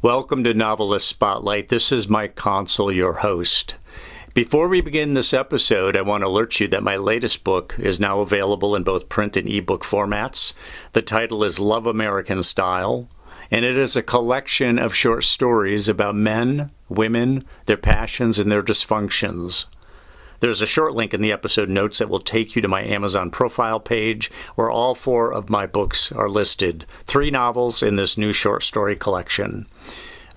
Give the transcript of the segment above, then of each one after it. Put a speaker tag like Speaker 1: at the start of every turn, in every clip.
Speaker 1: Welcome to Novelist Spotlight. This is Mike Consol, your host. Before we begin this episode, I want to alert you that my latest book is now available in both print and ebook formats. The title is Love American Style, and it is a collection of short stories about men, women, their passions, and their dysfunctions. There's a short link in the episode notes that will take you to my Amazon profile page, where all 4 of my books are listed, 3 novels in this new short story collection.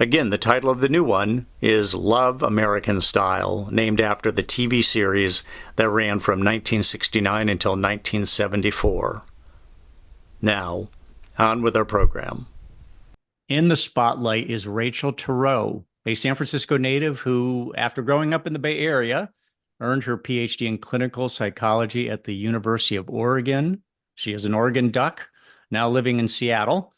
Speaker 1: Again, the title of the new one is Love American Style, named after the TV series that ran from 1969 until 1974. Now, on with our program. In the spotlight is Rachel Turow, a San Francisco native who, after growing up in the Bay Area, earned her Ph.D. in clinical psychology at the University of Oregon. She is an Oregon Duck, now living in Seattle.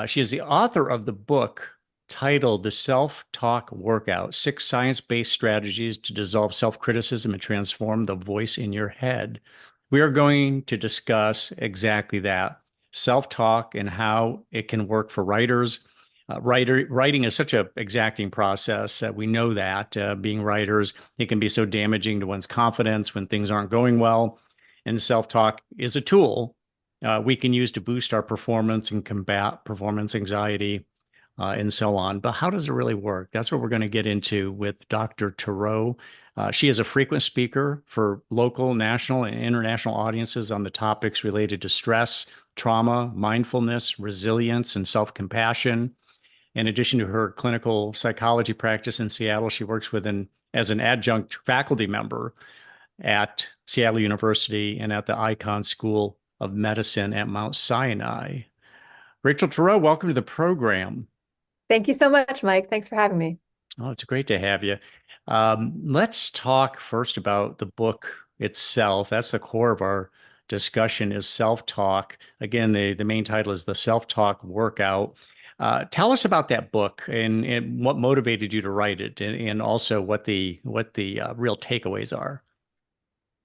Speaker 1: She is the author of the book titled The Self-Talk Workout, 6 Science-Based Strategies to Dissolve Self-Criticism and Transform the Voice in Your Head. We are going to discuss exactly that, self-talk and how it can work for writers. Writing is such an exacting process. We know that being writers, it can be so damaging to one's confidence when things aren't going well. And self-talk is a tool we can use to boost our performance and combat performance anxiety and so on. But how does it really work? That's what we're going to get into with Dr. Turow. She is a frequent speaker for local, national, and international audiences on the topics related to stress, trauma, mindfulness, resilience, and self-compassion. In addition to her clinical psychology practice in Seattle, she works as an adjunct faculty member at Seattle University and at the Icahn School of Medicine at Mount Sinai. Rachel Turow, welcome to the program.
Speaker 2: Thank you so much, Mike. Thanks for having me.
Speaker 1: Oh, it's great to have you. Let's talk first about the book itself. That's the core of our discussion, is self-talk. Again, the main title is The Self-Talk Workout. Tell us about that book and what motivated you to write it, and also what the real takeaways are.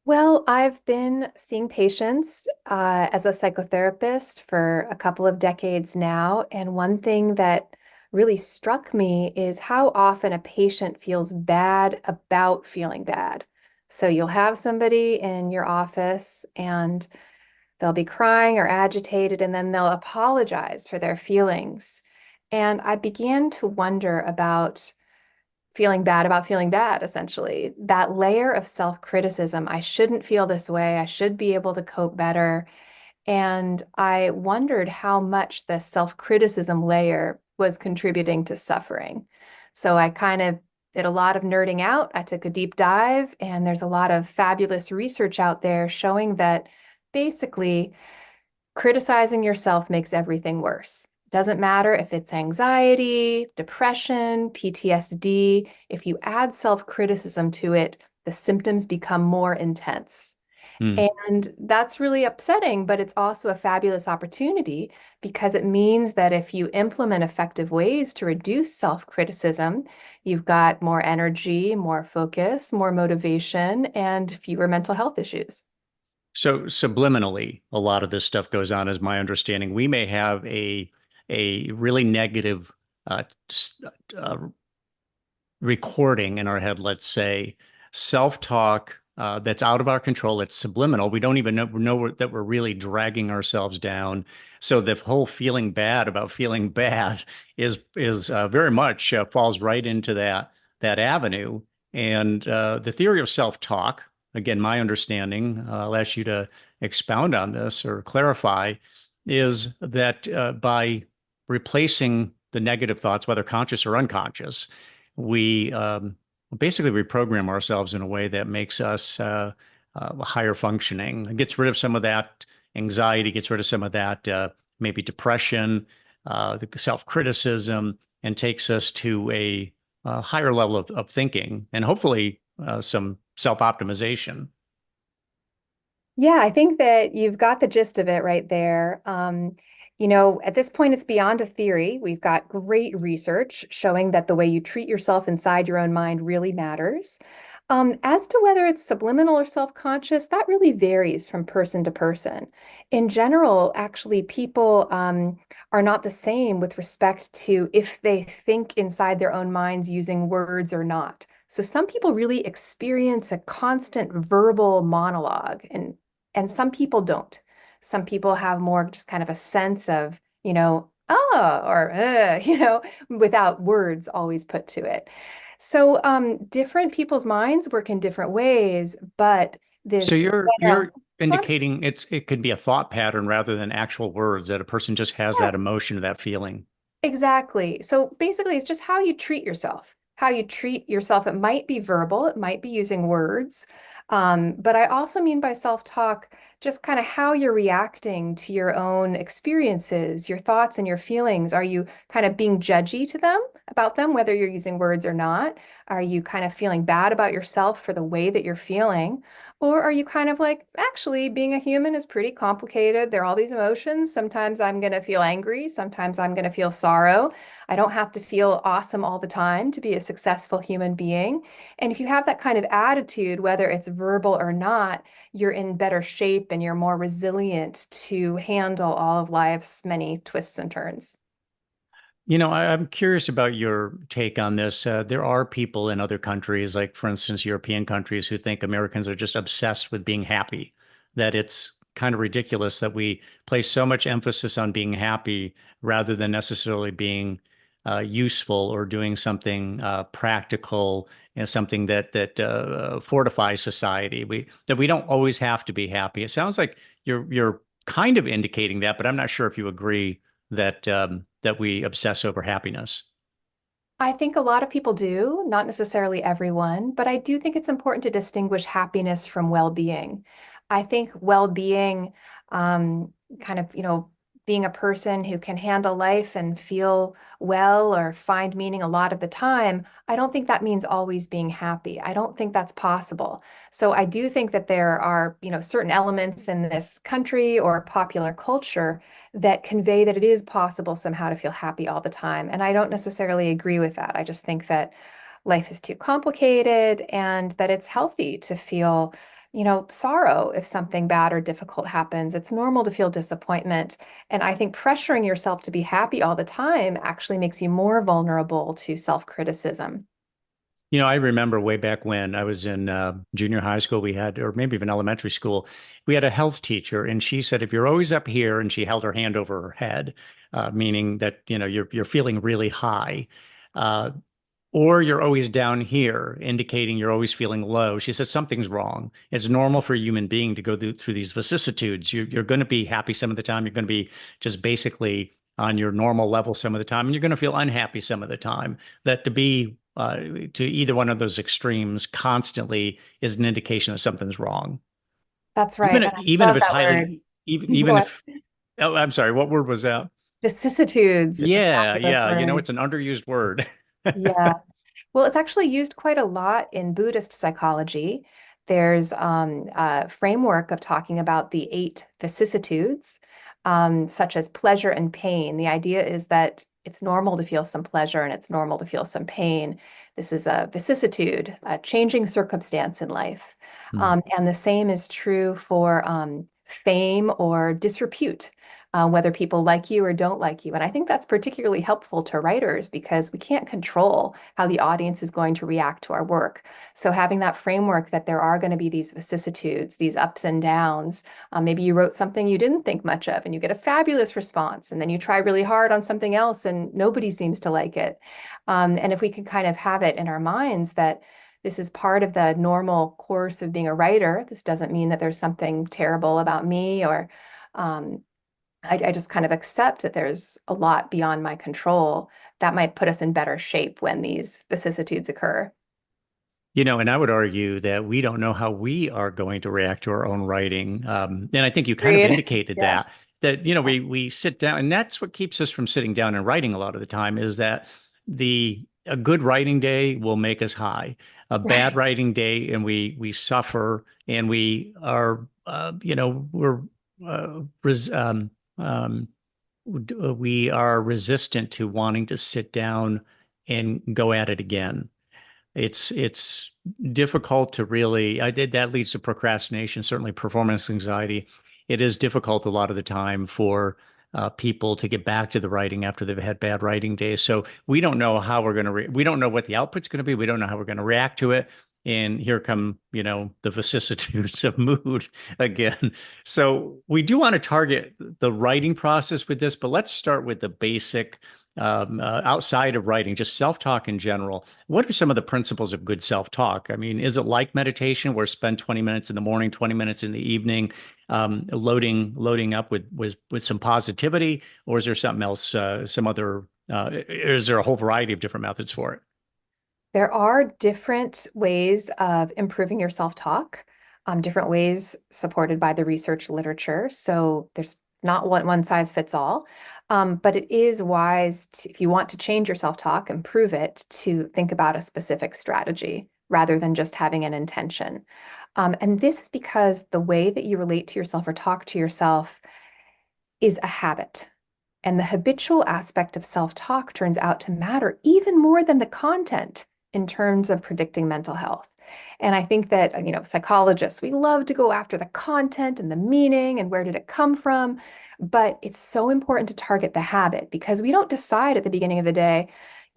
Speaker 2: Well, I've been seeing patients as a psychotherapist for a couple of decades now, and one thing that really struck me is how often a patient feels bad about feeling bad. So you'll have somebody in your office and they'll be crying or agitated, and then they'll apologize for their feelings. And I began to wonder about feeling bad, essentially. That layer of self-criticism. I shouldn't feel this way. I should be able to cope better. And I wondered how much the self-criticism layer was contributing to suffering. So I kind of did a lot of nerding out. I took a deep dive, and there's a lot of fabulous research out there showing that basically criticizing yourself makes everything worse. Doesn't matter if it's anxiety, depression, PTSD. If you add self-criticism to it, the symptoms become more intense. And that's really upsetting, but it's also a fabulous opportunity because it means that if you implement effective ways to reduce self-criticism, you've got more energy, more focus, more motivation, and fewer mental health issues.
Speaker 1: So subliminally, a lot of this stuff goes on, is my understanding. We may have a really negative uh, uh, recording in our head, let's say, self-talk that's out of our control. It's subliminal. We don't even know that we're really dragging ourselves down. So the whole feeling bad about feeling bad is very much falls right into that avenue. And the theory of self-talk, again, my understanding, I'll ask you to expound on this or clarify, is that by replacing the negative thoughts, whether conscious or unconscious, we basically reprogram ourselves in a way that makes us higher functioning. It gets rid of some of that anxiety, gets rid of some of that maybe depression, the self-criticism, and takes us to a higher level of thinking, and hopefully some self-optimization.
Speaker 2: Yeah, I think that you've got the gist of it right there. At this point, it's beyond a theory. We've got great research showing that the way you treat yourself inside your own mind really matters. As to whether it's subliminal or self-conscious, that really varies from person to person. In general, actually, people are not the same with respect to if they think inside their own minds using words or not. So some people really experience a constant verbal monologue, and some people don't. Some people have more just kind of a sense of, oh, or without words always put to it. So, different people's minds work in different ways, but
Speaker 1: So
Speaker 2: this
Speaker 1: you're
Speaker 2: general,
Speaker 1: indicating it could be a thought pattern rather than actual words, that a person just has that
Speaker 2: yes,
Speaker 1: emotion, that feeling.
Speaker 2: exactly. So basically, it's just how you treat yourself. How you treat yourself. It might be verbal, it might be using words. But I also mean by self-talk, just kind of how you're reacting to your own experiences, your thoughts and your feelings. Are you kind of being judgy to them about them, whether you're using words or not? Are you kind of feeling bad about yourself for the way that you're feeling? Or are you kind of like, actually, being a human is pretty complicated. There are all these emotions. Sometimes I'm going to feel angry. Sometimes I'm going to feel sorrow. I don't have to feel awesome all the time to be a successful human being. And if you have that kind of attitude, whether it's verbal or not, you're in better shape and you're more resilient to handle all of life's many twists and turns.
Speaker 1: I'm curious about your take on this. There are people in other countries, like for instance, European countries, who think Americans are just obsessed with being happy, that it's kind of ridiculous that we place so much emphasis on being happy rather than necessarily being useful or doing something practical and something that fortifies society. We don't always have to be happy. It sounds like you're kind of indicating that, but I'm not sure if you agree that we obsess over happiness.
Speaker 2: I think a lot of people do, not necessarily everyone, but I do think it's important to distinguish happiness from well-being. I think well-being, kind of, being a person who can handle life and feel well or find meaning a lot of the time, I don't think that means always being happy. I don't think that's possible. So I do think that there are, certain elements in this country or popular culture that convey that it is possible somehow to feel happy all the time. And I don't necessarily agree with that. I just think that life is too complicated and that it's healthy to feel, sorrow if something bad or difficult happens. It's normal to feel disappointment. And I think pressuring yourself to be happy all the time actually makes you more vulnerable to self-criticism.
Speaker 1: I remember way back when I was in junior high school, we had, or maybe even elementary school, we had a health teacher, and she said, if you're always up here, and she held her hand over her head, meaning that you're feeling really high, uh, or you're always down here, indicating you're always feeling low. She said something's wrong. It's normal for a human being to go through these vicissitudes. You're going to be happy some of the time. You're going to be just basically on your normal level some of the time, and you're going to feel unhappy some of the time. That to be to either one of those extremes constantly is an indication that something's wrong.
Speaker 2: That's right.
Speaker 1: Even
Speaker 2: And
Speaker 1: if,
Speaker 2: I
Speaker 1: even if
Speaker 2: love
Speaker 1: it's
Speaker 2: that word.
Speaker 1: highly, even
Speaker 2: What?
Speaker 1: if, oh, I'm sorry, what word was that?
Speaker 2: Vicissitudes is
Speaker 1: Yeah,
Speaker 2: exactly the
Speaker 1: yeah.
Speaker 2: word.
Speaker 1: It's an underused word.
Speaker 2: Yeah. Well, it's actually used quite a lot in Buddhist psychology. There's a framework of talking about the eight vicissitudes, such as pleasure and pain. The idea is that it's normal to feel some pleasure and it's normal to feel some pain. This is a vicissitude, a changing circumstance in life.
Speaker 1: Hmm.
Speaker 2: And the same is true for fame or disrepute. Whether people like you or don't like you. And I think that's particularly helpful to writers because we can't control how the audience is going to react to our work. So having that framework that there are going to be these vicissitudes, these ups and downs. Maybe you wrote something you didn't think much of and you get a fabulous response, and then you try really hard on something else and nobody seems to like it. And if we can kind of have it in our minds that this is part of the normal course of being a writer, this doesn't mean that there's something terrible about me or um, I just kind of accept that there's a lot beyond my control. That might put us in better shape when these vicissitudes occur.
Speaker 1: And I would argue that we don't know how we are going to react to our own writing. And I think you kind of
Speaker 2: Agreed.
Speaker 1: indicated
Speaker 2: Yeah.
Speaker 1: that we sit down, and that's what keeps us from sitting down and writing a lot of the time is that a good writing day will make us high. A bad
Speaker 2: Right.
Speaker 1: writing day, and we suffer, and we are, we're res we are resistant to wanting to sit down and go at it again. It's difficult to really, that leads to procrastination, certainly performance anxiety. It is difficult a lot of the time for people to get back to the writing after they've had bad writing days. So we don't know how we're going to, we don't know what the output's going to be. We don't know how we're going to react to it. And here come, the vicissitudes of mood again. So we do want to target the writing process with this, but let's start with the basic outside of writing, just self-talk in general. What are some of the principles of good self-talk? I mean, is it like meditation where spend 20 minutes in the morning, 20 minutes in the evening, loading up with some positivity, or is there something else, some other, is there a whole variety of different methods for it?
Speaker 2: There are different ways of improving your self-talk, different ways supported by the research literature. So there's not one size fits all, but it is wise to, if you want to change your self-talk, improve it, to think about a specific strategy rather than just having an intention. And this is because the way that you relate to yourself or talk to yourself is a habit. And the habitual aspect of self-talk turns out to matter even more than the content in terms of predicting mental health. And I think that, psychologists, we love to go after the content and the meaning and where did it come from. But it's so important to target the habit because we don't decide at the beginning of the day,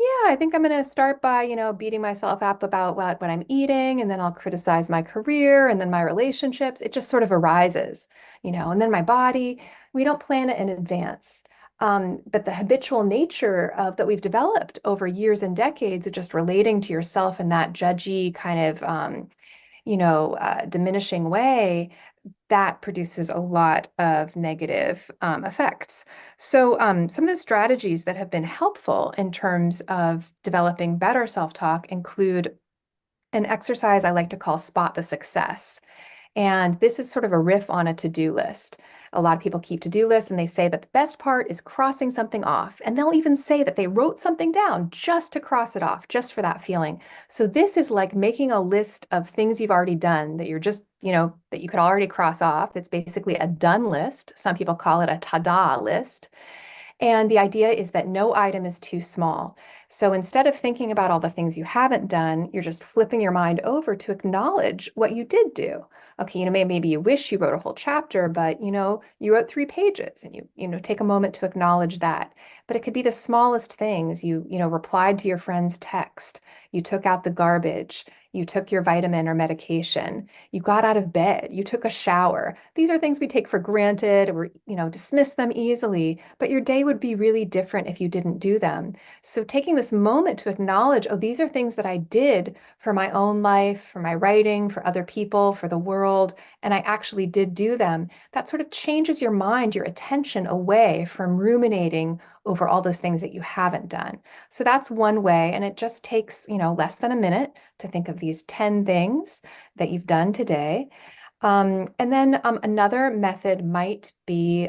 Speaker 2: yeah, I think I'm going to start by, beating myself up about what I'm eating, and then I'll criticize my career and then my relationships. It just sort of arises, and then my body. We don't plan it in advance. But the habitual nature of that we've developed over years and decades of just relating to yourself in that judgy kind of, diminishing way, that produces a lot of negative effects. So some of the strategies that have been helpful in terms of developing better self-talk include an exercise I like to call Spot the Success. And this is sort of a riff on a to-do list. A lot of people keep to-do lists and they say that the best part is crossing something off. And they'll even say that they wrote something down just to cross it off, just for that feeling. So this is like making a list of things you've already done that you're just, that you could already cross off. It's basically a done list. Some people call it a ta-da list. And the idea is that no item is too small. So instead of thinking about all the things you haven't done, you're just flipping your mind over to acknowledge what you did do. Okay, maybe you wish you wrote a whole chapter, but you wrote 3 pages, and you take a moment to acknowledge that. But it could be the smallest things. You replied to your friend's text, you took out the garbage, you took your vitamin or medication, you got out of bed, you took a shower. These are things we take for granted or, dismiss them easily, but your day would be really different if you didn't do them. So taking this moment to acknowledge, oh, these are things that I did for my own life, for my writing, for other people, for the world, and I actually did do them, that sort of changes your mind, your attention away from ruminating over all those things that you haven't done. So that's one way, and it just takes, less than a minute to think of these 10 things that you've done today. And then another method might be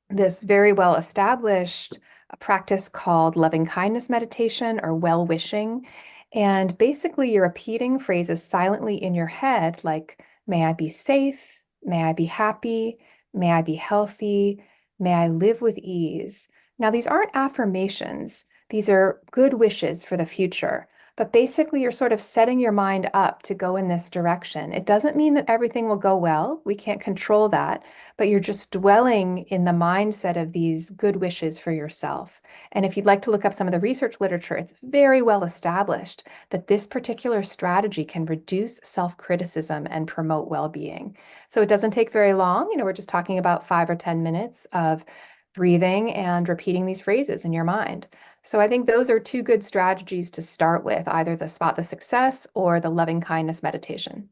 Speaker 2: this very well established practice called loving kindness meditation or well wishing. And basically, you're repeating phrases silently in your head like, may I be safe, may I be happy, may I be healthy, may I live with ease. Now, these aren't affirmations, these are good wishes for the future. But basically, you're sort of setting your mind up to go in this direction. It doesn't mean that everything will go well. We can't control that, but you're just dwelling in the mindset of these good wishes for yourself. And if you'd like to look up some of the research literature, it's very well established that this particular strategy can reduce self-criticism and promote well-being. So it doesn't take very long. We're just talking about 5 or 10 minutes of breathing and repeating these phrases in your mind. So I think those are 2 good strategies to start with, either the Spot the Success or the loving kindness meditation.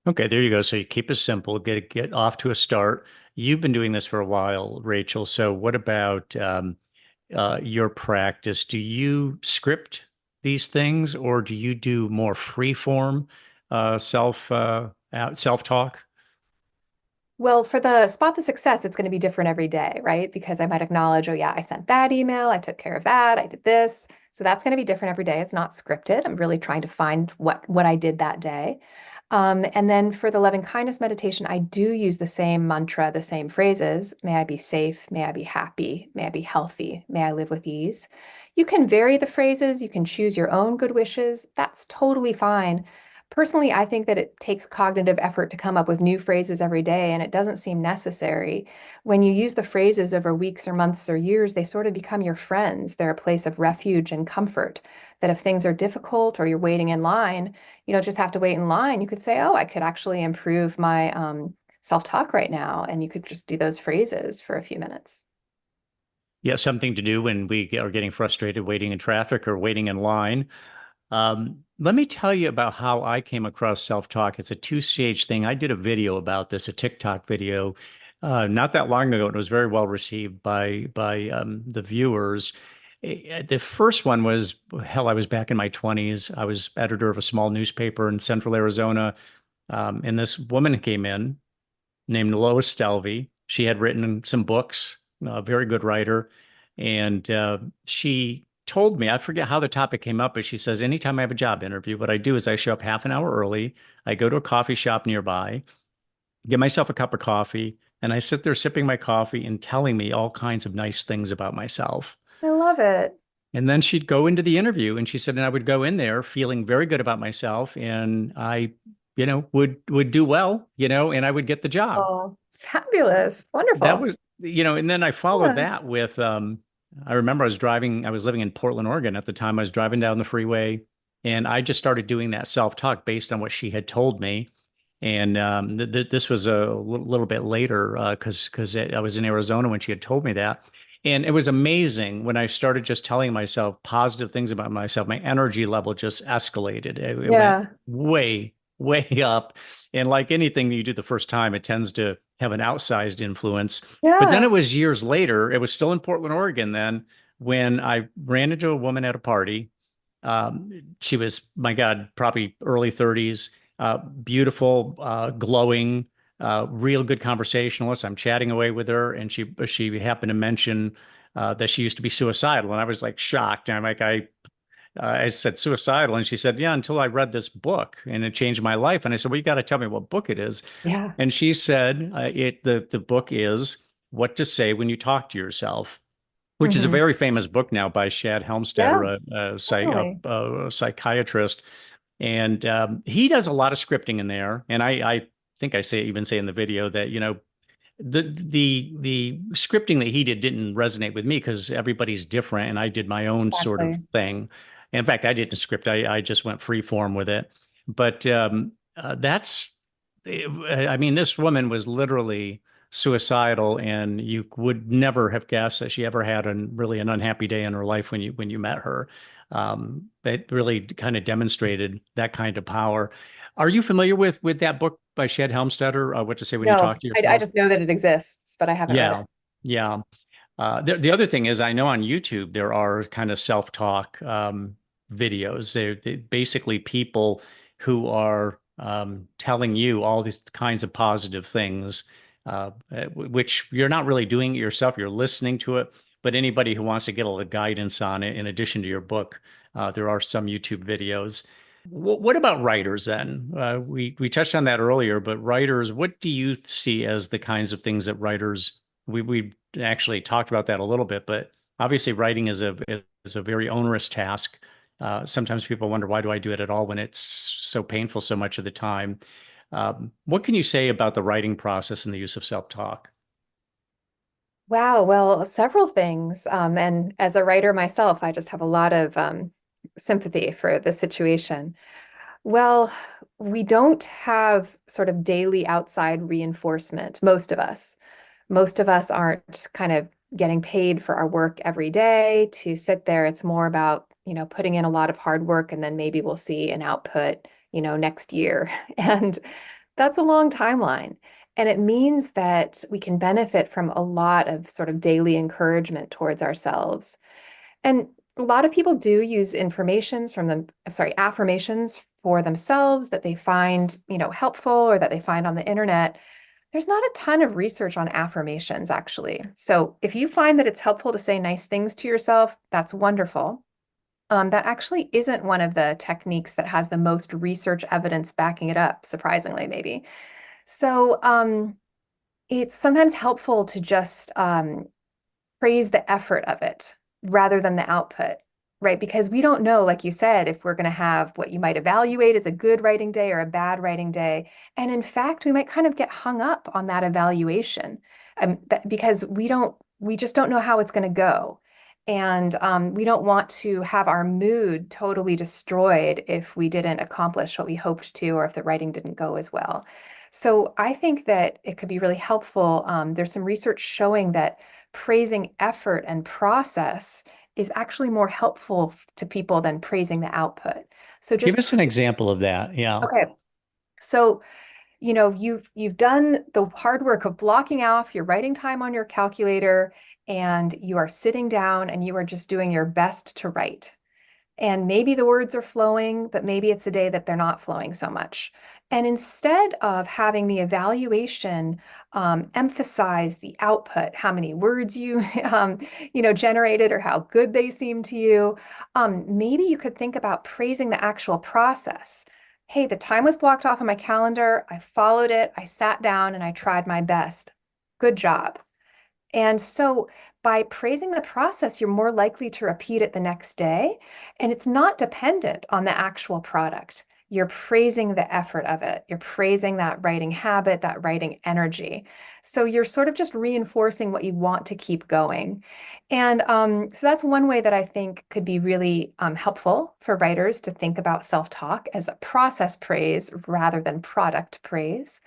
Speaker 1: Okay, there you go. So you keep it simple, get off to a start. You've been doing this for a while, Rachel. So what about your practice? Do you script these things, or do you do more free form self talk?
Speaker 2: Well, for the Spot the Success, it's going to be different every day, right? Because I might acknowledge, oh yeah, I sent that email, I took care of that, I did this. So that's going to be different every day. It's not scripted. I'm really trying to find what I did that day. And then for the loving kindness meditation, I do use the same mantra, the same phrases. May I be safe. May I be happy. May I be healthy. May I live with ease. You can vary the phrases. You can choose your own good wishes. That's totally fine. Personally, I think that it takes cognitive effort to come up with new phrases every day, and it doesn't seem necessary. When you use the phrases over weeks or months or years, they sort of become your friends. They're a place of refuge and comfort. That if things are difficult or you're waiting in line, you don't just have to wait in line. You could say, oh, I could actually improve my self-talk right now. And you could just do those phrases for a few minutes.
Speaker 1: Yeah, something to do when we are getting frustrated waiting in traffic or waiting in line. Let me tell you about how I came across self-talk. It's a two-stage thing. I did a video about this, a TikTok video, not that long ago. It was very well received by the viewers. The first one was, hell, I was back in my 20s. I was editor of a small newspaper in Central Arizona, and this woman came in named Lois Stelvey. She had written some books, a very good writer. And she told me, I forget how the topic came up, but she says, anytime I have a job interview, what I do is I show up half an hour early. I go to a coffee shop nearby, get myself a cup of coffee, and I sit there sipping my coffee and telling me all kinds of nice things about myself.
Speaker 2: I love it.
Speaker 1: And then she'd go into the interview and she said, and I would go in there feeling very good about myself and I, would do well, and I would get the job.
Speaker 2: Oh, fabulous.
Speaker 1: That
Speaker 2: Wonderful.
Speaker 1: was, and then I followed
Speaker 2: Yeah.
Speaker 1: that with, I remember I was living in Portland, Oregon at the time. I was driving down the freeway and I just started doing that self-talk based on what she had told me. And this was a little bit later because I was in Arizona when she had told me that. And it was amazing when I started just telling myself positive things about myself. My energy level just escalated. It went
Speaker 2: Yeah.
Speaker 1: way, way up. And like anything you do the first time, it tends to have an outsized influence. But then
Speaker 2: Yeah.
Speaker 1: it was years later, it was still in Portland, Oregon then, when I ran into a woman at a party. She was, my God, probably early 30s, beautiful, glowing, real good conversationalist. I'm chatting away with her, and she happened to mention that she used to be suicidal, and I was like shocked. And I'm like, I said suicidal, and she said, yeah, until I read this book, and it changed my life. And I said, well, you got to tell me what book it is.
Speaker 2: Yeah.
Speaker 1: And she said, the book is What to Say When You Talk to Yourself, which is a
Speaker 2: Hmm.
Speaker 1: very famous book now by Shad
Speaker 2: Yeah,
Speaker 1: Helmstetter,
Speaker 2: totally.
Speaker 1: a psychiatrist. And he does a lot of scripting in there. And I think I even say in the video that, the scripting that he didn't resonate with me because everybody's different and I did my own sort of
Speaker 2: Exactly.
Speaker 1: thing. In fact, I didn't script. I just went free form with it. But that's, I mean, this woman was literally suicidal, and you would never have guessed that she ever had really an unhappy day in her life when you met her. It really kind of demonstrated that kind of power. Are you familiar with that book by Shad Helmstetter, What to Say When You
Speaker 2: No,
Speaker 1: Talk to
Speaker 2: I
Speaker 1: Yourself?
Speaker 2: just know that it exists, but I haven't read it.
Speaker 1: Yeah, yeah. The other thing is, I know on YouTube there are kind of self-talk videos. They basically people who are telling you all these kinds of positive things, which you're not really doing it yourself. You're listening to it. But anybody who wants to get a little guidance on it, in addition to your book, there are some YouTube videos. What about writers then? We touched on that earlier, but writers, what do you see as the kinds of things that writers we actually talked about that a little bit, but obviously writing is a very onerous task. Sometimes people wonder, why do I do it at all when it's so painful so much of the time? What can you say about the writing process and the use of self-talk?
Speaker 2: Wow, well, several things. And as a writer myself, I just have a lot of sympathy for the situation. Well, we don't have sort of daily outside reinforcement, most of us. Most of us aren't kind of getting paid for our work every day to sit there. It's more about, putting in a lot of hard work and then maybe we'll see an output, next year. And that's a long timeline. And it means that we can benefit from a lot of sort of daily encouragement towards ourselves. And a lot of people do use affirmations for themselves that they find, helpful or that they find on the internet. There's not a ton of research on affirmations, actually. So if you find that it's helpful to say nice things to yourself, that's wonderful. That actually isn't one of the techniques that has the most research evidence backing it up, surprisingly, maybe. So it's sometimes helpful to just praise the effort of it rather than the output, right? Because we don't know, like you said, if we're going to have what you might evaluate as a good writing day or a bad writing day. And in fact, we might kind of get hung up on that evaluation because we just don't know how it's going to go. And we don't want to have our mood totally destroyed if we didn't accomplish what we hoped to, or if the writing didn't go as well. So I think that it could be really helpful. There's some research showing that praising effort and process is actually more helpful to people than praising the output. So
Speaker 1: Give
Speaker 2: just
Speaker 1: us an example of that. Yeah.
Speaker 2: okay. So, you've done the hard work of blocking off your writing time on your calculator, and you are sitting down and you are just doing your best to write. And maybe the words are flowing, but maybe it's a day that they're not flowing so much. And instead of having the evaluation emphasize the output, how many words you generated or how good they seem to you, maybe you could think about praising the actual process. Hey, the time was blocked off on my calendar. I followed it. I sat down and I tried my best. Good job. And so by praising the process, you're more likely to repeat it the next day. And it's not dependent on the actual product. You're praising the effort of it. You're praising that writing habit, that writing energy. So you're sort of just reinforcing what you want to keep going. And so that's one way that I think could be really helpful for writers to think about self-talk as a process praise rather than product praise.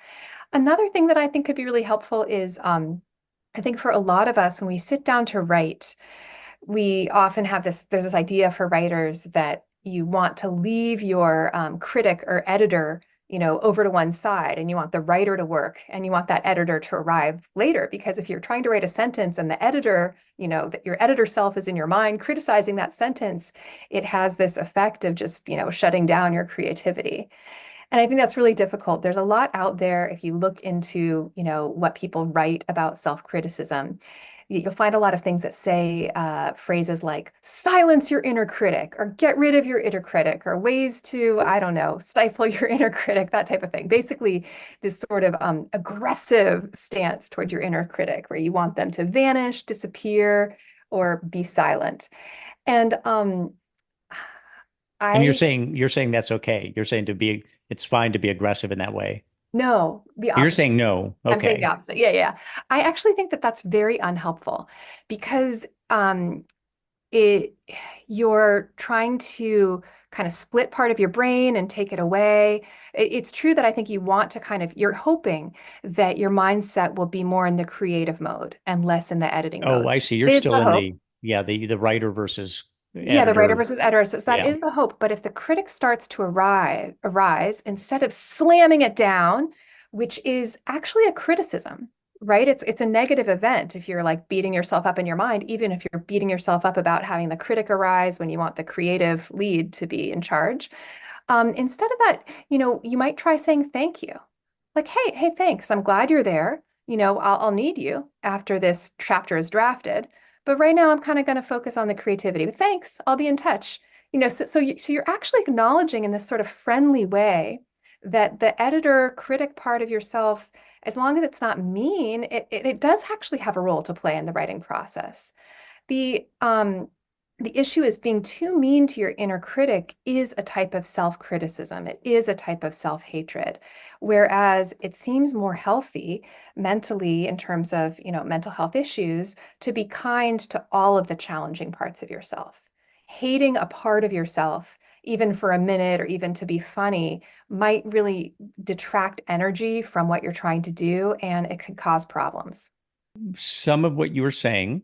Speaker 2: Another thing that I think could be really helpful is I think for a lot of us, when we sit down to write, we often have there's this idea for writers that you want to leave your critic or editor, over to one side, and you want the writer to work and you want that editor to arrive later. Because if you're trying to write a sentence and the editor, that your editor self is in your mind criticizing that sentence, it has this effect of just, shutting down your creativity. And I think that's really difficult. There's a lot out there if you look into, what people write about self-criticism. You'll find a lot of things that say phrases like silence your inner critic or get rid of your inner critic or ways to, I don't know, stifle your inner critic, that type of thing. Basically, this sort of aggressive stance toward your inner critic where you want them to vanish, disappear, or be silent. And
Speaker 1: And you're
Speaker 2: I
Speaker 1: saying you're saying that's okay. You're saying it's fine to be aggressive in that way.
Speaker 2: no, the
Speaker 1: You're
Speaker 2: opposite.
Speaker 1: saying no.
Speaker 2: I'm saying the
Speaker 1: Okay.
Speaker 2: opposite. Yeah, yeah. I actually think that that's very unhelpful because it you're trying to kind of split part of your brain and take it away. It's true that I think you want to you're hoping that your mindset will be more in the creative mode and less in the editing
Speaker 1: Oh,
Speaker 2: mode.
Speaker 1: I see. You're
Speaker 2: It's
Speaker 1: still
Speaker 2: the
Speaker 1: in
Speaker 2: hope.
Speaker 1: the writer versus
Speaker 2: Yeah, the writer
Speaker 1: editor.
Speaker 2: versus editor. So that
Speaker 1: Yeah.
Speaker 2: is the hope. But if the critic starts to arise, instead of slamming it down, which is actually a criticism, right? It's a negative event if you're like beating yourself up in your mind, even if you're beating yourself up about having the critic arise when you want the creative lead to be in charge. Instead of that, you might try saying thank you. Like, hey, thanks. I'm glad you're there. I'll need you after this chapter is drafted. But right now, I'm kind of going to focus on the creativity. But thanks, I'll be in touch. So you're actually acknowledging in this sort of friendly way that the editor critic part of yourself, as long as it's not mean, it does actually have a role to play in the writing process. The the issue is being too mean to your inner critic is a type of self-criticism. It is a type of self-hatred. Whereas it seems more healthy mentally in terms of, mental health issues to be kind to all of the challenging parts of yourself. Hating a part of yourself, even for a minute or even to be funny, might really detract energy from what you're trying to do, and it could cause problems.
Speaker 1: Some of what you were saying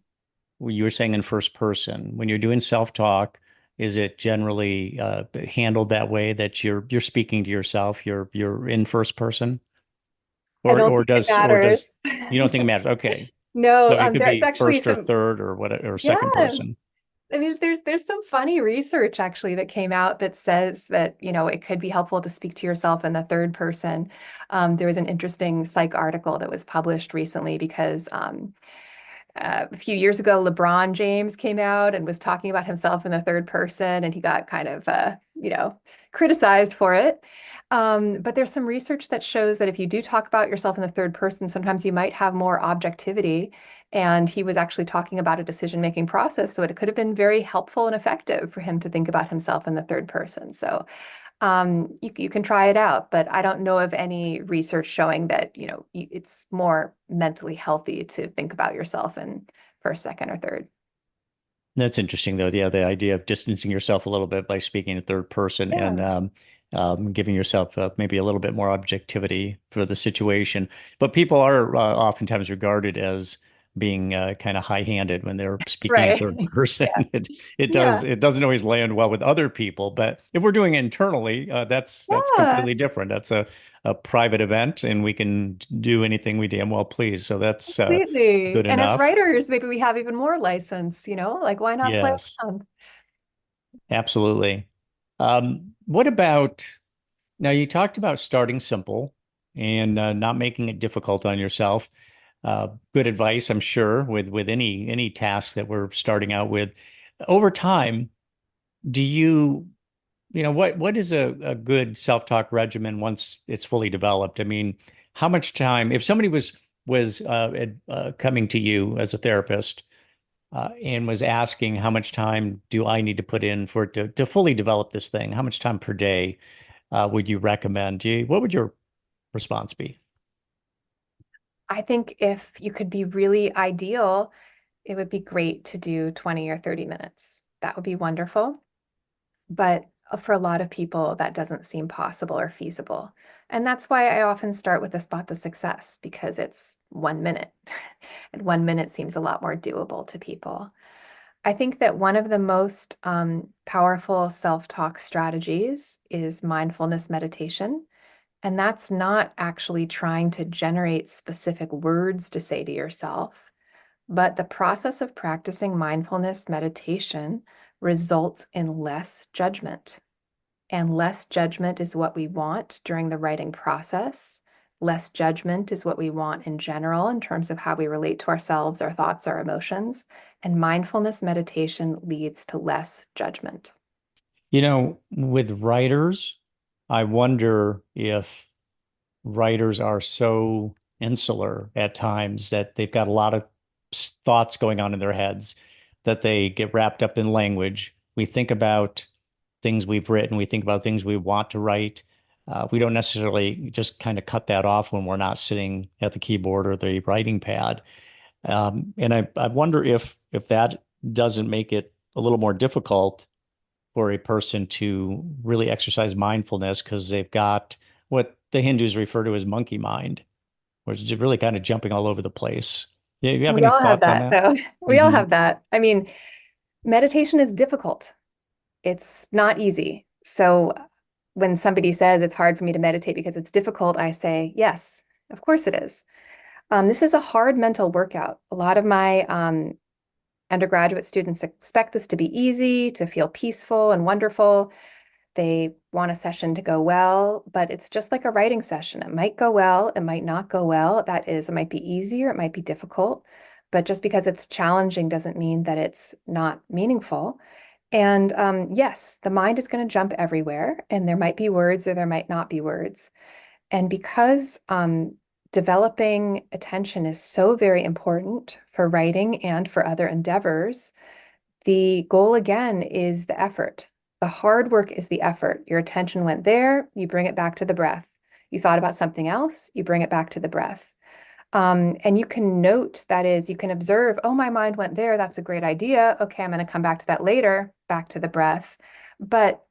Speaker 1: in first person, when you're doing self-talk, is it generally handled that way that you're speaking to yourself, you're in first person?
Speaker 2: I
Speaker 1: Or
Speaker 2: don't think it
Speaker 1: or does
Speaker 2: matters.
Speaker 1: you don't think it matters? Okay.
Speaker 2: No,
Speaker 1: So it could
Speaker 2: there's
Speaker 1: be
Speaker 2: actually
Speaker 1: first or
Speaker 2: some,
Speaker 1: third or what or
Speaker 2: yeah.
Speaker 1: second person.
Speaker 2: I mean, there's some funny research actually that came out that says that, it could be helpful to speak to yourself in the third person. There was an interesting psych article that was published recently because a few years ago, LeBron James came out and was talking about himself in the third person, and he got kind of, criticized for it. But there's some research that shows that if you do talk about yourself in the third person, sometimes you might have more objectivity. And he was actually talking about a decision-making process, so it could have been very helpful and effective for him to think about himself in the third person. So you can try it out, but I don't know of any research showing that, it's more mentally healthy to think about yourself in first, second, or third.
Speaker 1: That's interesting, though. Yeah, the idea of distancing yourself a little bit by speaking in third person and
Speaker 2: Yeah.
Speaker 1: giving yourself maybe a little bit more objectivity for the situation. But people are oftentimes regarded as being kind of high-handed when they're speaking in
Speaker 2: Right.
Speaker 1: third person.
Speaker 2: Yeah.
Speaker 1: It
Speaker 2: Yeah.
Speaker 1: it doesn't always land well with other people. But if we're doing it internally, that's
Speaker 2: Yeah.
Speaker 1: completely different. That's a private event, and we can do anything we damn well please. So that's
Speaker 2: Completely.
Speaker 1: good
Speaker 2: And as
Speaker 1: enough.
Speaker 2: writers, maybe we have even more license, like why not play
Speaker 1: Yes.
Speaker 2: around?
Speaker 1: Absolutely. What about now? You talked about starting simple and not making it difficult on yourself. Good advice, I'm sure, with any task that we're starting out with. Over time, do what is a good self-talk regimen once it's fully developed? I mean, how much time, if somebody was coming to you as a therapist, and was asking how much time do I need to put in for it to fully develop this thing? How much time per day would you recommend? What would your response be?
Speaker 2: I think if you could be really ideal, it would be great to do 20 or 30 minutes. That would be wonderful. But for a lot of people, that doesn't seem possible or feasible. And that's why I often start with a spot the success because it's 1 minute. And 1 minute seems a lot more doable to people. I think that one of the most powerful self-talk strategies is mindfulness meditation. And that's not actually trying to generate specific words to say to yourself, but the process of practicing mindfulness meditation results in less judgment. And less judgment is what we want during the writing process. Less judgment is what we want in general in terms of how we relate to ourselves, our thoughts, our emotions. And mindfulness meditation leads to less judgment.
Speaker 1: With writers, I wonder if writers are so insular at times that they've got a lot of thoughts going on in their heads that they get wrapped up in language. We think about things we've written, we think about things we want to write. We don't necessarily just kind of cut that off when we're not sitting at the keyboard or the writing pad. And I wonder if that doesn't make it a little more difficult for a person to really exercise mindfulness because they've got what the Hindus refer to as monkey mind, which is really kind of jumping all over the place. Yeah, you have
Speaker 2: We
Speaker 1: any
Speaker 2: all have
Speaker 1: thoughts on
Speaker 2: that,
Speaker 1: that?
Speaker 2: though. We all
Speaker 1: Hmm.
Speaker 2: have that. I mean, meditation is difficult. It's not easy. So when somebody says it's hard for me to meditate because it's difficult, I say, yes, of course it is. This is a hard mental workout. A lot of my undergraduate students expect this to be easy, to feel peaceful and wonderful. They want a session to go well, but it's just like a writing session. It might go well, it might not go well. That is, it might be easier, it might be difficult. But just because it's challenging doesn't mean that it's not meaningful. And yes, the mind is going to jump everywhere, and there might be words or there might not be words. And because developing attention is so very important for writing and for other endeavors, the goal again is the effort. The hard work is the effort. Your attention went there, you bring it back to the breath. You thought about something else, you bring it back to the breath. And you can note, that is, you can observe, oh, my mind went there. That's a great idea. Okay, I'm going to come back to that later, back to the breath. But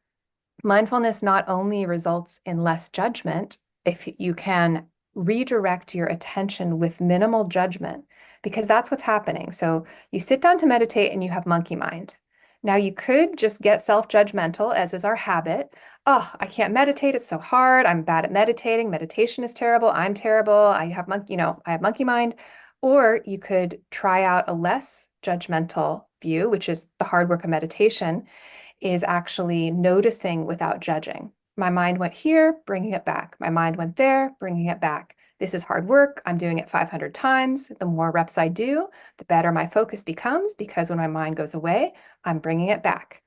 Speaker 2: mindfulness not only results in less judgment, if you can redirect your attention with minimal judgment, because that's what's happening. So you sit down to meditate and you have monkey mind. Now you could just get self-judgmental, as is our habit. Oh, I can't meditate. It's so hard. I'm bad at meditating. Meditation is terrible. I'm terrible. I have monkey mind. Or you could try out a less judgmental view, which is the hard work of meditation, is actually noticing without judging. My mind went here, bringing it back. My mind went there, bringing it back. This is hard work. I'm doing it 500 times. The more reps I do, the better my focus becomes because when my mind goes away, I'm bringing it back.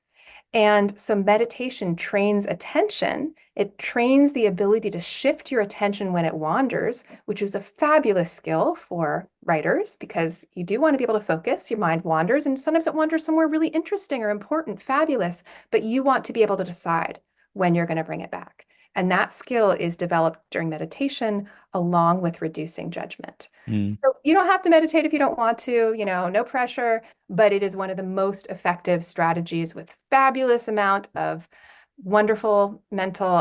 Speaker 2: And so meditation trains attention. It trains the ability to shift your attention when it wanders, which is a fabulous skill for writers because you do want to be able to focus. Your mind wanders, and sometimes it wanders somewhere really interesting or important, fabulous, but you want to be able to decide when you're going to bring it back. And that skill is developed during meditation along with reducing judgment.
Speaker 1: Mm.
Speaker 2: So you don't have to meditate if you don't want to, no pressure, but it is one of the most effective strategies with fabulous amount of wonderful mental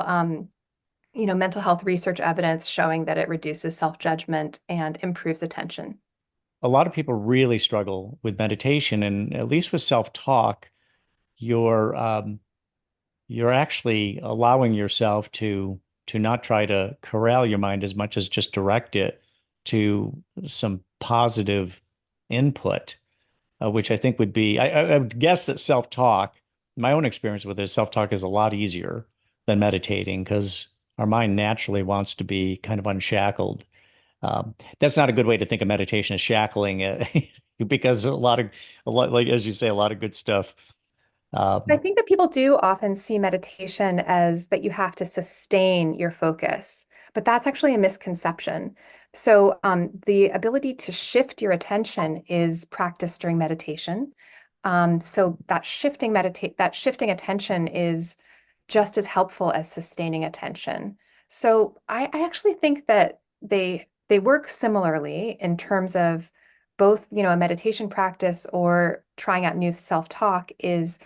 Speaker 2: health research evidence showing that it reduces self-judgment and improves attention.
Speaker 1: A lot of people really struggle with meditation, and at least with self-talk, you're you're actually allowing yourself to not try to corral your mind as much as just direct it to some positive input, which I think would be, I would guess that self-talk, my own experience with it, self-talk is a lot easier than meditating because our mind naturally wants to be kind of unshackled. That's not a good way to think of meditation as shackling it because a lot, like as you say, a lot of good stuff.
Speaker 2: I
Speaker 1: Um,
Speaker 2: think that people do often see meditation as that you have to sustain your focus, but that's actually a misconception. So, the ability to shift your attention is practiced during meditation. So that shifting attention is just as helpful as sustaining attention. So, I actually think that they work similarly in terms of both, a meditation practice or trying out new self-talk is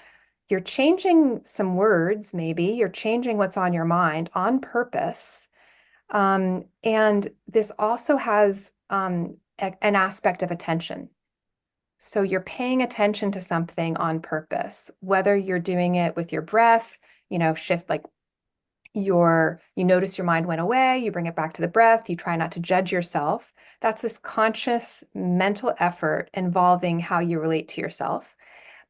Speaker 2: you're changing some words, maybe you're changing what's on your mind on purpose. And this also has an aspect of attention. So you're paying attention to something on purpose, whether you're doing it with your breath, shift like you notice your mind went away, you bring it back to the breath, you try not to judge yourself. That's this conscious mental effort involving how you relate to yourself.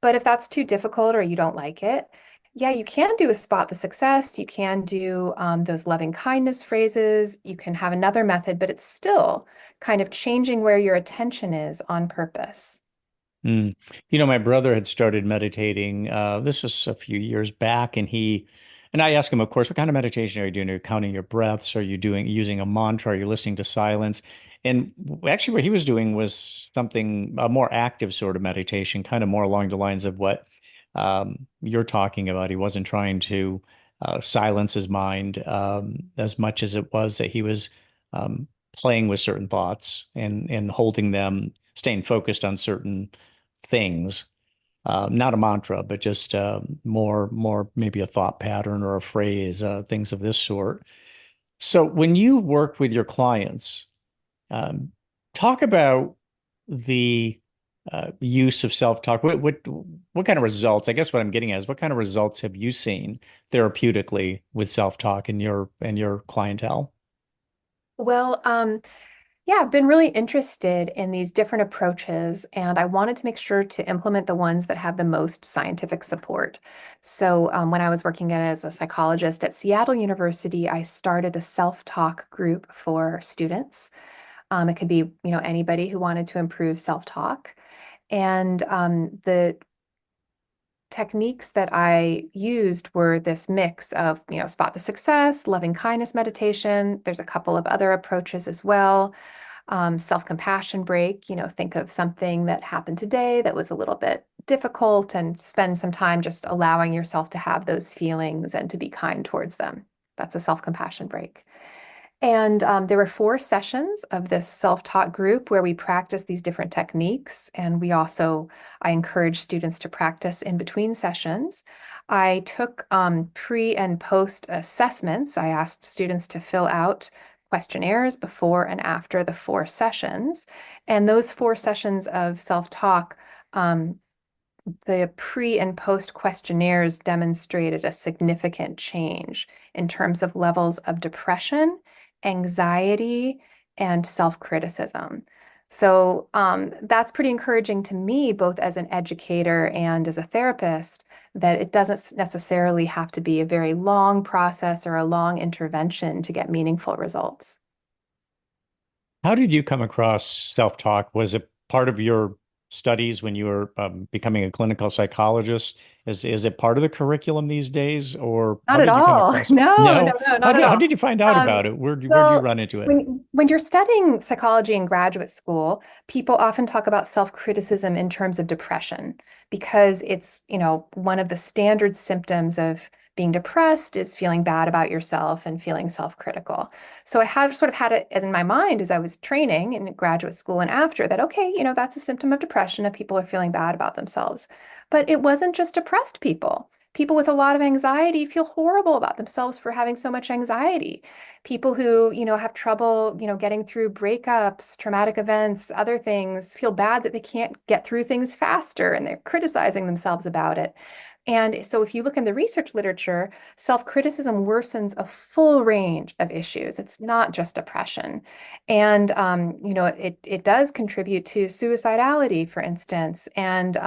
Speaker 2: But if that's too difficult or you don't like it, yeah, you can do a spot the success. You can do those loving kindness phrases. You can have another method, but it's still kind of changing where your attention is on purpose.
Speaker 1: Mm. You know, my brother had started meditating. This was a few years back, and I asked him, of course, what kind of meditation are you doing? Are you counting your breaths? Are you doing using a mantra? Are you listening to silence? And actually, what he was doing was something a more active sort of meditation, kind of more along the lines of what you're talking about. He wasn't trying to silence his mind as much as it was that he was playing with certain thoughts and holding them, staying focused on certain things, not a mantra, but just more maybe a thought pattern or a phrase, things of this sort. So when you work with your clients, um, talk about the use of self-talk. What kind of results? I guess what I'm getting at is what kind of results have you seen therapeutically with self-talk in your clientele?
Speaker 2: Well, yeah, I've been really interested in these different approaches, and I wanted to make sure to implement the ones that have the most scientific support. So, when I was working as a psychologist at Seattle University, I started a self-talk group for students. It could be, anybody who wanted to improve self-talk. And the techniques that I used were this mix of, spot the success, loving kindness meditation. There's a couple of other approaches as well. Self-compassion break, think of something that happened today that was a little bit difficult and spend some time just allowing yourself to have those feelings and to be kind towards them. That's a self-compassion break. And there were 4 sessions of this self-taught group where we practiced these different techniques. And I encourage students to practice in between sessions. I took pre and post assessments. I asked students to fill out questionnaires before and after the 4 sessions. And those 4 sessions of self-talk, the pre and post questionnaires demonstrated a significant change in terms of levels of depression, anxiety, and self-criticism. So that's pretty encouraging to me, both as an educator and as a therapist, that it doesn't necessarily have to be a very long process or a long intervention to get meaningful results.
Speaker 1: How did you come across self-talk? Was it part of your studies when you were becoming a clinical psychologist? Is it part of the curriculum these days, or
Speaker 2: Not
Speaker 1: how
Speaker 2: at
Speaker 1: did you come
Speaker 2: all.
Speaker 1: across it?
Speaker 2: No, no,
Speaker 1: No.
Speaker 2: no, not at
Speaker 1: How
Speaker 2: all.
Speaker 1: did you find out about
Speaker 2: Um,
Speaker 1: it? Where'd you
Speaker 2: well,
Speaker 1: run into it?
Speaker 2: when you're studying psychology in graduate school, people often talk about self-criticism in terms of depression because it's, one of the standard symptoms of being depressed is feeling bad about yourself and feeling self-critical. So I had sort of had it as in my mind as I was training in graduate school and after that, okay, that's a symptom of depression if people are feeling bad about themselves. But it wasn't just depressed people. People with a lot of anxiety feel horrible about themselves for having so much anxiety. People who, have trouble, getting through breakups, traumatic events, other things, feel bad that they can't get through things faster and they're criticizing themselves about it. And so, if you look in the research literature, self criticism worsens a full range of issues. It's not just depression. And, it does contribute to suicidality, for instance, and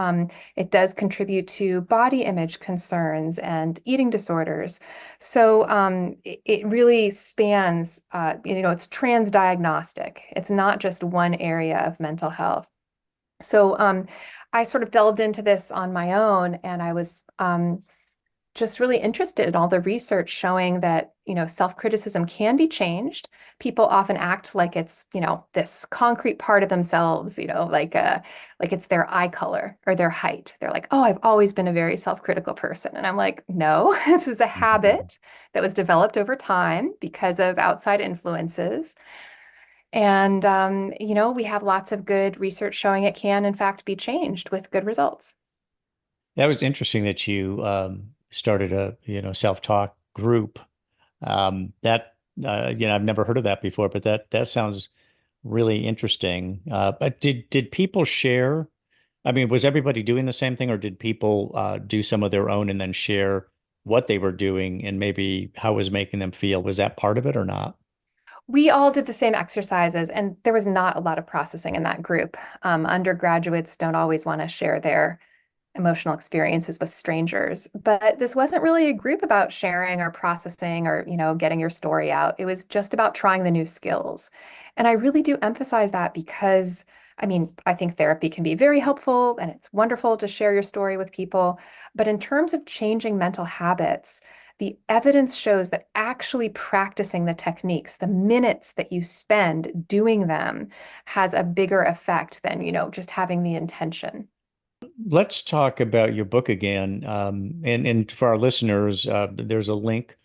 Speaker 2: it does contribute to body image concerns and eating disorders. So, it really spans, it's transdiagnostic. It's not just one area of mental health. So I sort of delved into this on my own, and I was just really interested in all the research showing that, self-criticism can be changed. People often act like it's, this concrete part of themselves, like it's their eye color or their height. They're like, oh, I've always been a very self-critical person. And I'm like, no, this is a habit that was developed over time because of outside influences. And, we have lots of good research showing it can, in fact, be changed with good results.
Speaker 1: That was interesting that you started a self-talk group. That I've never heard of that before, but that sounds really interesting. But did people share? I mean, was everybody doing the same thing, or did people do some of their own and then share what they were doing and maybe how it was making them feel? Was that part of it or not?
Speaker 2: We all did the same exercises, and there was not a lot of processing in that group. Undergraduates don't always want to share their emotional experiences with strangers, but this wasn't really a group about sharing or processing or, getting your story out. It was just about trying the new skills. And I really do emphasize that because, I mean, I think therapy can be very helpful and it's wonderful to share your story with people. But in terms of changing mental habits, the evidence shows that actually practicing the techniques, the minutes that you spend doing them, has a bigger effect than, just having the intention.
Speaker 1: Let's talk about your book again. And for our listeners, there's a link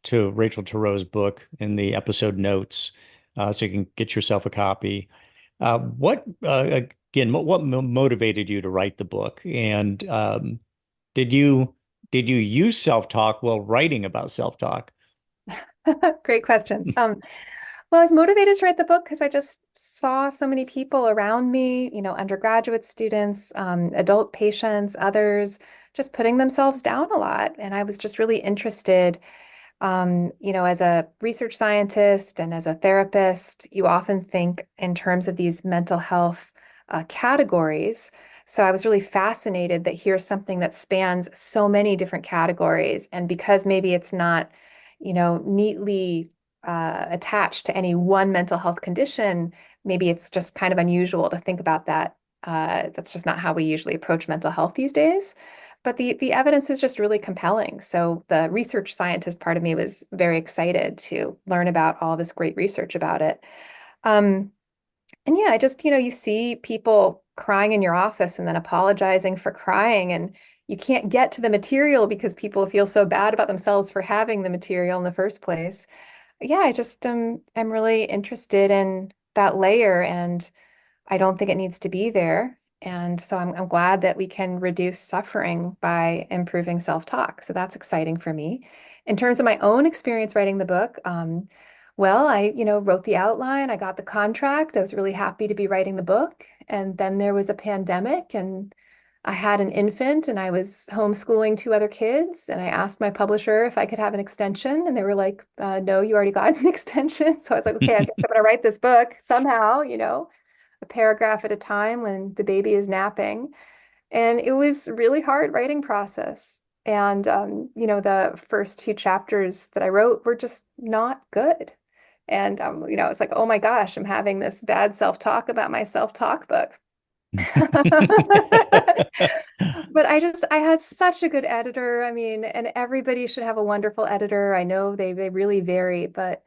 Speaker 1: to Rachel Turow's book in the episode notes, so you can get yourself a copy. What again? What motivated you to write the book? And did you did you use self-talk while writing about self-talk?
Speaker 2: Great questions. Well, I was motivated to write the book because I just saw so many people around me, undergraduate students, adult patients, others, just putting themselves down a lot. And I was just really interested, as a research scientist and as a therapist, you often think in terms of these mental health categories. So I was really fascinated that here's something that spans so many different categories. And because maybe it's not, neatly attached to any one mental health condition, maybe it's just kind of unusual to think about that. That's just not how we usually approach mental health these days. But the evidence is just really compelling. So the research scientist part of me was very excited to learn about all this great research about it. Um, and yeah, I just, you see people crying in your office and then apologizing for crying, and you can't get to the material because people feel so bad about themselves for having the material in the first place. Yeah, I just am really interested in that layer, and I don't think it needs to be there. And so I'm glad that we can reduce suffering by improving self-talk. So that's exciting for me. In terms of my own experience writing the book, well, I, wrote the outline, I got the contract. I was really happy to be writing the book. And then there was a pandemic, and I had an infant, and I was homeschooling two other kids. And I asked my publisher if I could have an extension. And they were like, no, you already got an extension. So I was like, okay, I guess I'm going to write this book somehow, a paragraph at a time when the baby is napping. And it was a really hard writing process. And, the first few chapters that I wrote were just not good. And it's like, oh my gosh, I'm having this bad self-talk about my self-talk book. But I had such a good editor. I mean, and everybody should have a wonderful editor. I know they really vary, but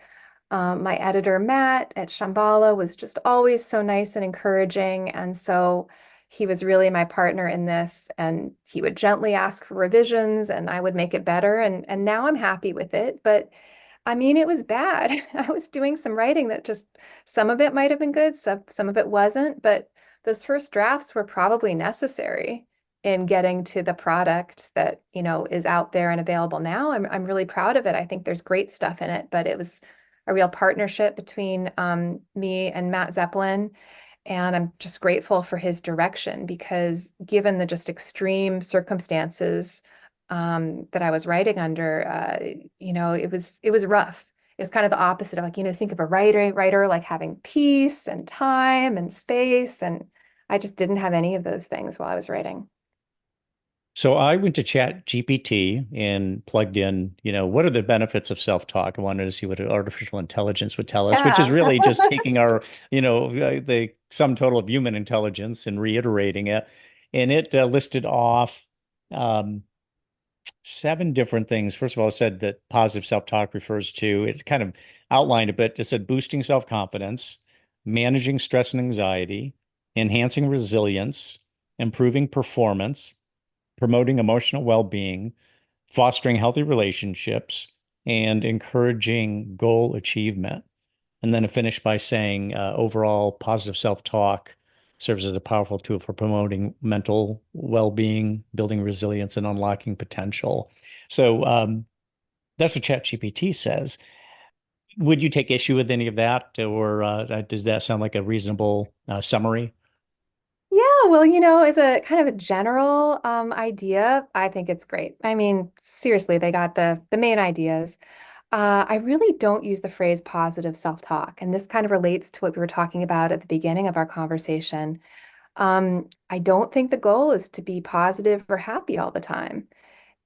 Speaker 2: my editor, Matt at Shambhala, was just always so nice and encouraging. And so he was really my partner in this. And he would gently ask for revisions and I would make it better. And now I'm happy with it. But I mean, it was bad. I was doing some writing that just some of it might have been good, some of it wasn't, but those first drafts were probably necessary in getting to the product that, is out there and available now. I'm really proud of it. I think there's great stuff in it, but it was a real partnership between me and Matt Zeppelin. And I'm just grateful for his direction because given the just extreme circumstances that I was writing under, it was rough. It was kind of the opposite of like, think of a writer like having peace and time and space. And I just didn't have any of those things while I was writing.
Speaker 3: So I went to Chat GPT and plugged in, what are the benefits of self-talk? I wanted to see what artificial intelligence would tell us, which is
Speaker 2: Yeah.
Speaker 3: really just taking our, the sum total of human intelligence and reiterating it. And it listed off um, 7 different things. First of all, it said that positive self-talk refers to, it kind of outlined a bit. It said boosting self-confidence, managing stress and anxiety, enhancing resilience, improving performance, promoting emotional well-being, fostering healthy relationships, and encouraging goal achievement. And then it finished by saying overall positive self-talk serves as a powerful tool for promoting mental well-being, building resilience, and unlocking potential. So that's what ChatGPT says. Would you take issue with any of that, or does that sound like a reasonable summary?
Speaker 2: Yeah, well, as a kind of a general idea, I think it's great. I mean, seriously, they got the main ideas. I really don't use the phrase positive self-talk, and this kind of relates to what we were talking about at the beginning of our conversation. I don't think the goal is to be positive or happy all the time.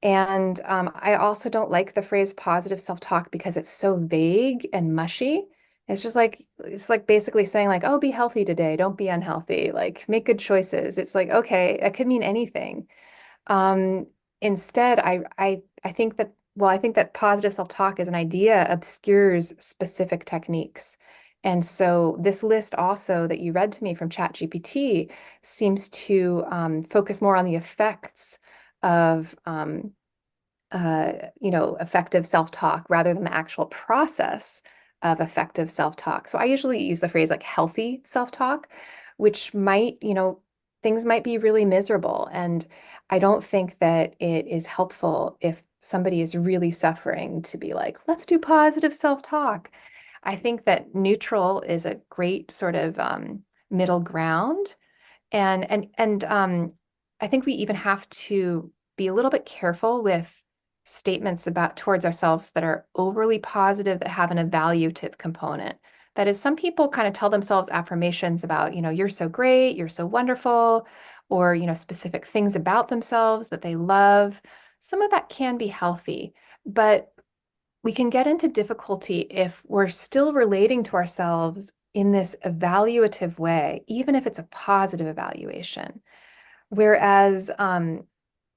Speaker 2: And I also don't like the phrase positive self-talk because it's so vague and mushy. It's like basically saying like, oh, be healthy today, don't be unhealthy, like make good choices. It's like, okay, it could mean anything. Um, Instead, I think that I think that positive self-talk as an idea obscures specific techniques. And so this list also that you read to me from ChatGPT seems to focus more on the effects of effective self-talk rather than the actual process of effective self-talk. So I usually use the phrase like healthy self-talk, which might, things might be really miserable. And I don't think that it is helpful if somebody is really suffering to be like, let's do positive self-talk. I think that neutral is a great sort of middle ground. And I think we even have to be a little bit careful with statements about towards ourselves that are overly positive, that have an evaluative component. That is, some people kind of tell themselves affirmations about, you're so great, you're so wonderful, or, specific things about themselves that they love. Some of that can be healthy, but we can get into difficulty if we're still relating to ourselves in this evaluative way, even if it's a positive evaluation. Whereas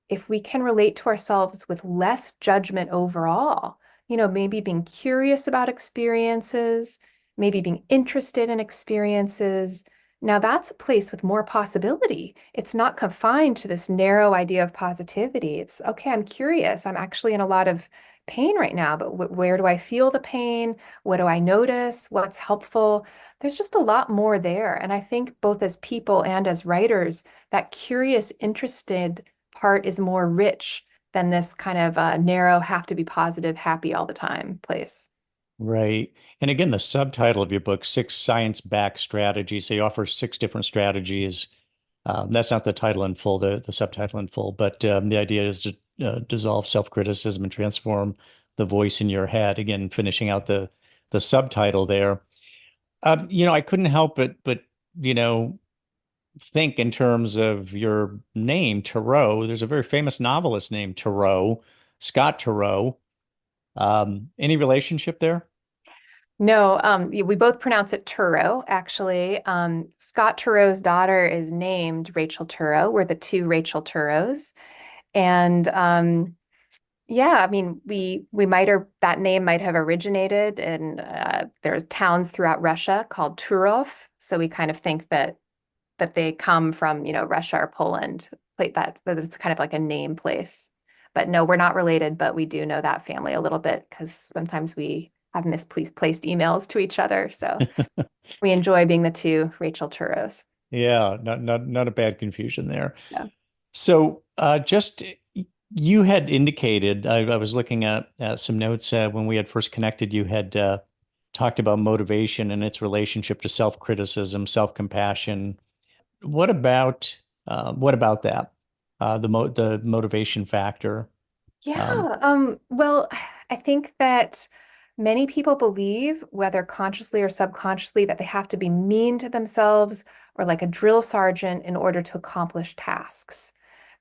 Speaker 2: if we can relate to ourselves with less judgment overall, maybe being curious about experiences, maybe being interested in experiences. Now that's a place with more possibility. It's not confined to this narrow idea of positivity. It's okay, I'm curious. I'm actually in a lot of pain right now, but where do I feel the pain? What do I notice? What's helpful? There's just a lot more there. And I think both as people and as writers, that curious, interested part is more rich than this kind of narrow, have to be positive, happy all the time place.
Speaker 3: Right. And again, the subtitle of your book, Six Science-Backed Strategies, they offer 6 different strategies. That's not the title in full, the subtitle in full, but the idea is to dissolve self-criticism and transform the voice in your head. Again, finishing out the subtitle there. I couldn't help but you know think in terms of your name, Turow. There's a very famous novelist named Turow, Scott Turow. Any relationship there?
Speaker 2: No, we both pronounce it Turow, actually. Scott Turow's daughter is named Rachel Turow. We're the two Rachel Turows. And yeah, I mean, we might, or that name might have originated in there's towns throughout Russia called Turów. So we kind of think that they come from, Russia or Poland, like that it's kind of like a name place. But no, we're not related, but we do know that family a little bit because sometimes we have misplaced emails to each other. So we enjoy being the two Rachel Turows.
Speaker 3: Yeah, not a bad confusion there.
Speaker 2: Yeah.
Speaker 3: So, just you had indicated, I was looking at some notes when we had first connected. You had talked about motivation and its relationship to self-criticism, self-compassion. What about that? The motivation factor. Um,
Speaker 2: Yeah, well, I think that many people believe, whether consciously or subconsciously, that they have to be mean to themselves or like a drill sergeant in order to accomplish tasks.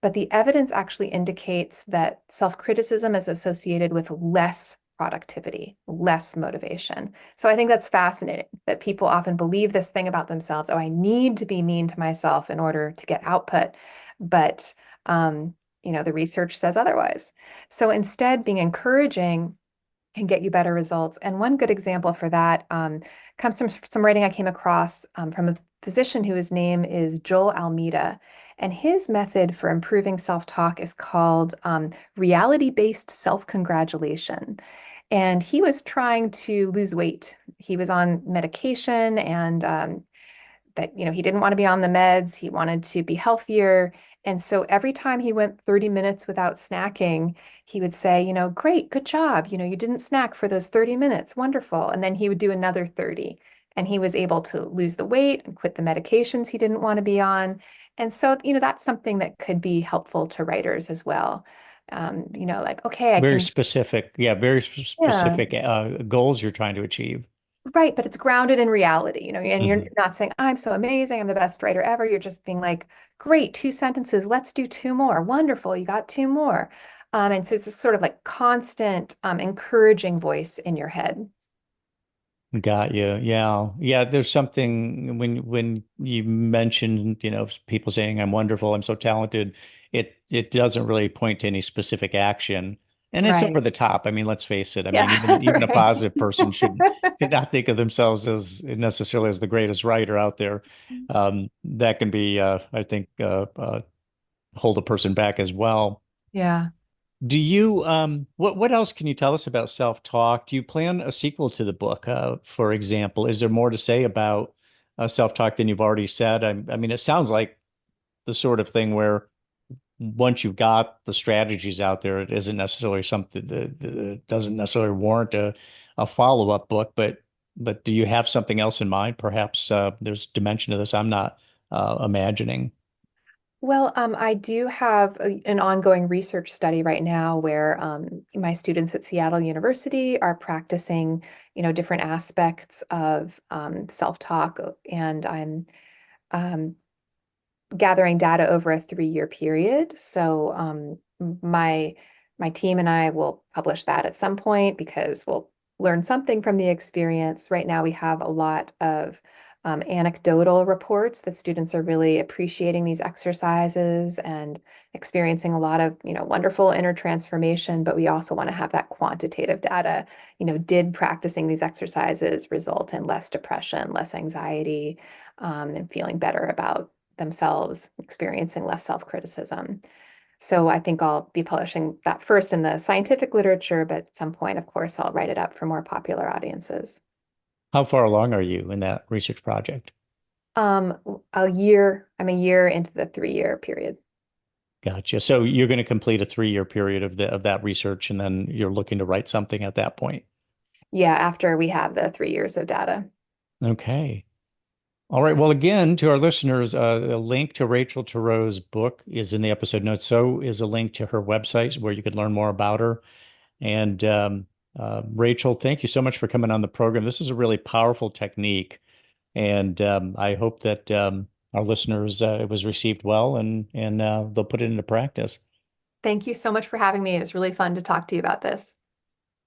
Speaker 2: But the evidence actually indicates that self-criticism is associated with less productivity, less motivation. So I think that's fascinating that people often believe this thing about themselves. Oh, I need to be mean to myself in order to get output. But the research says otherwise. So instead, being encouraging can get you better results. And one good example for that comes from some writing I came across from a physician whose name is Joel Almeida. And his method for improving self-talk is called reality-based self-congratulation. And he was trying to lose weight. He was on medication and that he didn't want to be on the meds, he wanted to be healthier. And so every time he went 30 minutes without snacking, he would say, great, good job, you didn't snack for those 30 minutes, wonderful. And then he would do another 30, and he was able to lose the weight and quit the medications he didn't want to be on. And so that's something that could be helpful to writers as well. Like, okay, I
Speaker 3: very
Speaker 2: can.
Speaker 3: specific, yeah, very
Speaker 2: Yeah.
Speaker 3: specific goals you're trying to achieve.
Speaker 2: Right, but it's grounded in reality, and you're
Speaker 3: Mhm.
Speaker 2: not saying, I'm so amazing, I'm the best writer ever. You're just being like, great, two sentences, let's do two more. Wonderful, you got two more. And so it's a sort of like constant encouraging voice in your head.
Speaker 3: Got you. Yeah. Yeah. There's something when you mentioned, people saying I'm wonderful, I'm so talented, it doesn't really point to any specific action. And it's
Speaker 2: Right.
Speaker 3: over the top. I mean, let's face it. I mean,
Speaker 2: Yeah,
Speaker 3: even a
Speaker 2: right.
Speaker 3: positive person should not think of themselves as necessarily as the greatest writer out there. That can be, I think, hold a person back as well.
Speaker 2: Yeah.
Speaker 3: Do you what else can you tell us about self-talk? Do you plan a sequel to the book? For example, is there more to say about self-talk than you've already said? I mean, it sounds like the sort of thing where once you've got the strategies out there, it isn't necessarily something that doesn't necessarily warrant a follow-up book, but do you have something else in mind? Perhaps there's dimension to this I'm not imagining.
Speaker 2: Well, I do have an ongoing research study right now where my students at Seattle University are practicing, different aspects of self-talk, and I'm um, gathering data over a 3-year period. So my team and I will publish that at some point because we'll learn something from the experience. Right now, we have a lot of anecdotal reports that students are really appreciating these exercises and experiencing a lot of, wonderful inner transformation. But we also want to have that quantitative data. Did practicing these exercises result in less depression, less anxiety, and feeling better about themselves, experiencing less self-criticism? So I think I'll be publishing that first in the scientific literature, but at some point, of course, I'll write it up for more popular audiences.
Speaker 3: How far along are you in that research project?
Speaker 2: Um, a year, I'm a year into the 3-year period.
Speaker 3: Gotcha. So you're going to complete a 3-year period of that research, and then you're looking to write something at that point.
Speaker 2: Yeah, after we have the 3 years of data.
Speaker 3: Okay. All right. Well, again, to our listeners, a link to Rachel Turow's book is in the episode notes. So is a link to her website where you could learn more about her. And Rachel, thank you so much for coming on the program. This is a really powerful technique, and I hope that our listeners it was received well, and they'll put it into practice.
Speaker 2: Thank you so much for having me. It was really fun to talk to you about this.